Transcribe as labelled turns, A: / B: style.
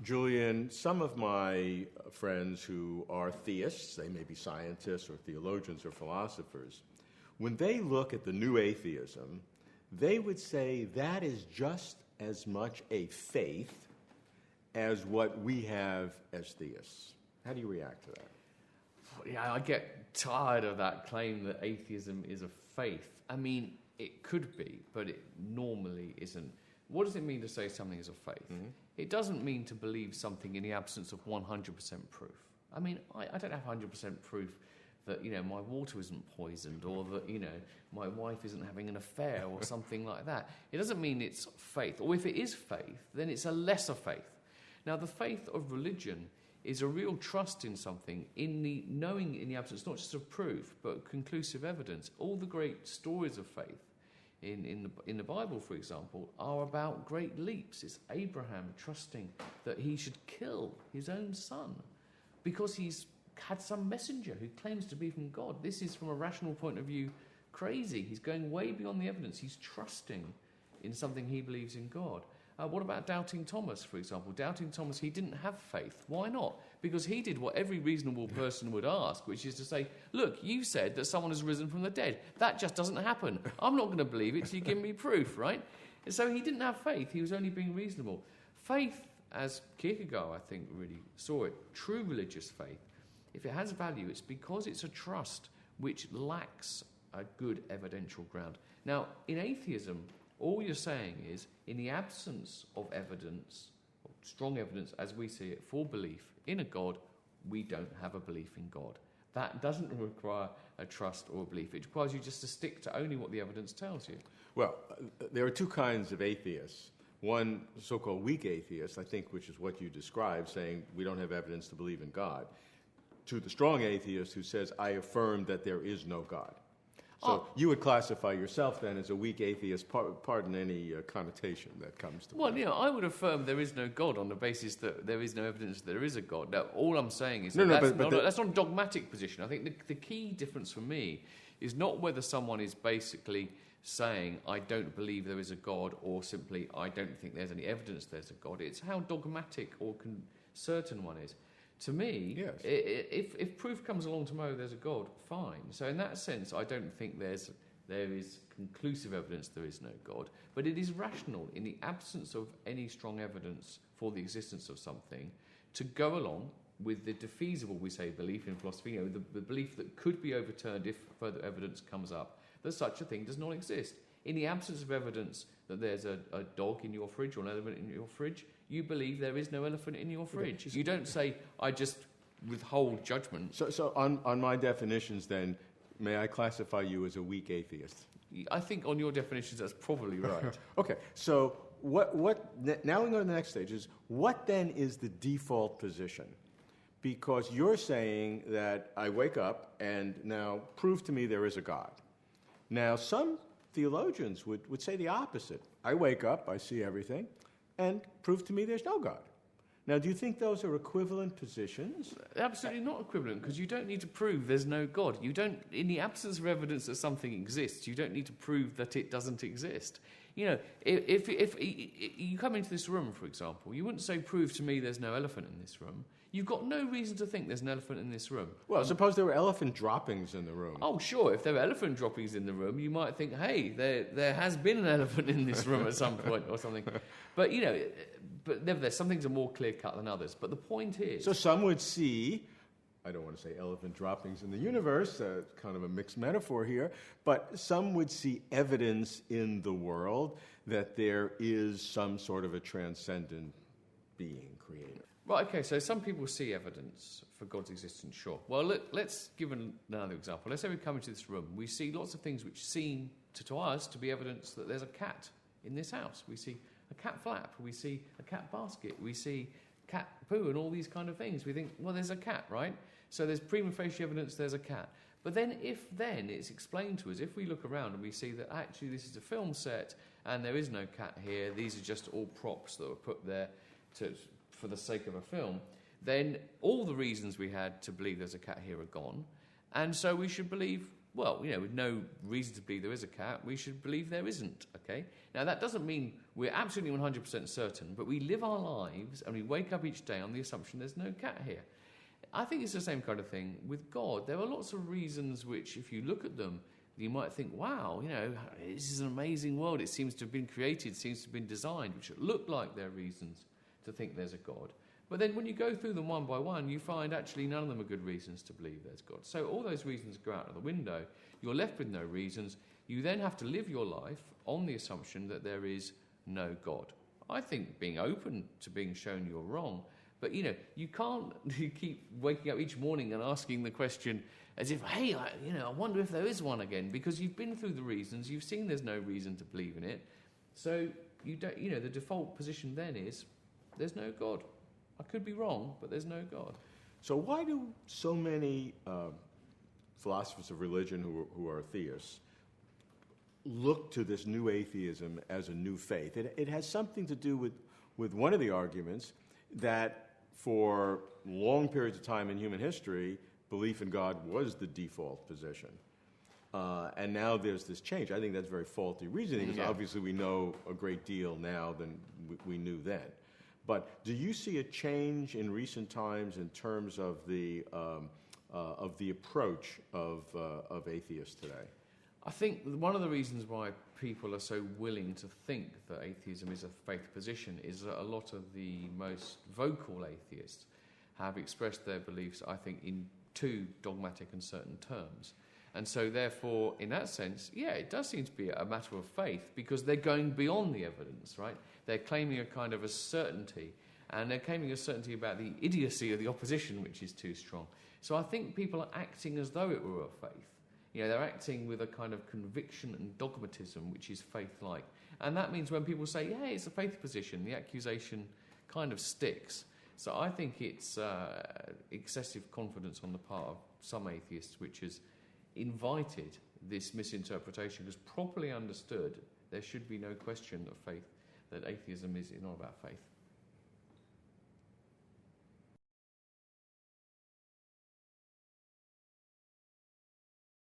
A: Julian, some of my friends who are theists, they may be scientists or theologians or philosophers, when they look at the new atheism, they would say that is just as much a faith as what we have as theists. How do you react to that?
B: Yeah, I get tired of that claim that atheism is a faith. I mean, it could be, but it normally isn't. What does it mean to say something is a faith? Mm-hmm. It doesn't mean to believe something in the absence of 100% proof. I mean, I don't have 100% proof that, my water isn't poisoned or that, my wife isn't having an affair or something like that. It doesn't mean it's faith. Or if it is faith, then it's a lesser faith. Now, the faith of religion is a real trust in something, in the knowing in the absence, not just of proof, but conclusive evidence. All the great stories of faith in the Bible, for example, are about great leaps. It's Abraham trusting that he should kill his own son because he's had some messenger who claims to be from God. This is, from a rational point of view, crazy. He's going way beyond the evidence. He's trusting in something he believes in God. What about doubting Thomas, for example? Doubting Thomas, he didn't have faith. Why not? Because he did what every reasonable person would ask, which is to say, look, you said that someone has risen from the dead. That just doesn't happen. I'm not going to believe it till you give me proof, right? And so he didn't have faith. He was only being reasonable. Faith, as Kierkegaard, I think, really saw it, true religious faith, if it has value, it's because it's a trust which lacks a good evidential ground. Now, in atheism, all you're saying is, in the absence of evidence, or strong evidence as we see it, for belief in a God, we don't have a belief in God. That doesn't require a trust or a belief. It requires you just to stick to only what the evidence tells you.
A: Well, there are two kinds of atheists. One, so-called weak atheist, I think, which is what you described, saying we don't have evidence to believe in God, to the strong atheist who says, I affirm that there is no God. So you would classify yourself then as a weak atheist, pardon any connotation that comes to play.
B: Well, I would affirm there is no God on the basis that there is no evidence that there is a God. Now, all I'm saying is that's not a dogmatic position. I think the key difference for me is not whether someone is basically saying, I don't believe there is a God, or simply, I don't think there's any evidence there's a God. It's how dogmatic or certain one is. To me,
A: yes.
B: if proof comes along tomorrow there's a God, fine. So in that sense, I don't think there is conclusive evidence there is no God. But it is rational, in the absence of any strong evidence for the existence of something, to go along with the defeasible, we say, belief in philosophy, the belief that could be overturned if further evidence comes up, that such a thing does not exist. In the absence of evidence that there's a dog in your fridge or an elephant in your fridge, you believe there is no elephant in your fridge. Okay. You don't say, I just withhold judgment.
A: So on my definitions then, may I classify you as a weak atheist?
B: I think on your definitions that's probably right.
A: Okay, so now we go to the next stage, is what then is the default position? Because you're saying that I wake up and now prove to me there is a God. Now some theologians would say the opposite. I wake up, I see everything, and prove to me there's no God. Now, do you think those are equivalent positions?
B: Absolutely not equivalent, because you don't need to prove there's no God. You don't, in the absence of evidence that something exists, you don't need to prove that it doesn't exist. If you come into this room, for example, you wouldn't say, prove to me there's no elephant in this room. You've got no reason to think there's an elephant in this room.
A: Well, suppose there were elephant droppings in the room.
B: Oh, sure. If there were elephant droppings in the room, you might think, hey, there has been an elephant in this room at some point or something. But, but nevertheless, some things are more clear-cut than others. But the point is...
A: So some would see, I don't want to say elephant droppings in the universe, kind of a mixed metaphor here, but some would see evidence in the world that there is some sort of a transcendent being, creator.
B: Right, okay, so some people see evidence for God's existence, sure. Well, let's give another example. Let's say we come into this room. We see lots of things which seem to us to be evidence that there's a cat in this house. We see a cat flap. We see a cat basket. We see cat poo and all these kind of things. We think, well, there's a cat, right? So there's prima facie evidence there's a cat. But then it's explained to us, if we look around and we see that actually this is a film set and there is no cat here, these are just all props that were put there for the sake of a film, then all the reasons we had to believe there's a cat here are gone. And so we should believe, well, with no reason to believe there is a cat, we should believe there isn't, okay? Now, that doesn't mean we're absolutely 100% certain, but we live our lives and we wake up each day on the assumption there's no cat here. I think it's the same kind of thing with God. There are lots of reasons which, if you look at them, you might think, wow, this is an amazing world. It seems to have been created, seems to have been designed, which look like they're reasons to think there's a God. But then when you go through them one by one, you find actually none of them are good reasons to believe there's God. So all those reasons go out of the window. You're left with no reasons. You then have to live your life on the assumption that there is no God. I think being open to being shown you're wrong, but you can't keep waking up each morning and asking the question as if, hey, I wonder if there is one again, because you've been through the reasons, you've seen there's no reason to believe in it. So you don't, the default position then is there's no God. I could be wrong, but there's no God.
A: So why do so many philosophers of religion who are theists look to this new atheism as a new faith? It has something to do with one of the arguments that for long periods of time in human history, belief in God was the default position. And now there's this change. I think that's very faulty reasoning, because obviously we know a great deal now than we knew then. But do you see a change in recent times in terms of the approach of atheists today?
B: I think one of the reasons why people are so willing to think that atheism is a faith position is that a lot of the most vocal atheists have expressed their beliefs, I think, in too dogmatic and certain terms. And so, therefore, in that sense, it does seem to be a matter of faith, because they're going beyond the evidence, right? They're claiming a kind of a certainty, and they're claiming a certainty about the idiocy of the opposition, which is too strong. So I think people are acting as though it were a faith. They're acting with a kind of conviction and dogmatism, which is faith-like. And that means when people say, hey, it's a faith position, the accusation kind of sticks. So I think it's excessive confidence on the part of some atheists, which has invited this misinterpretation, because properly understood, there should be no question of faith, that atheism is not about faith.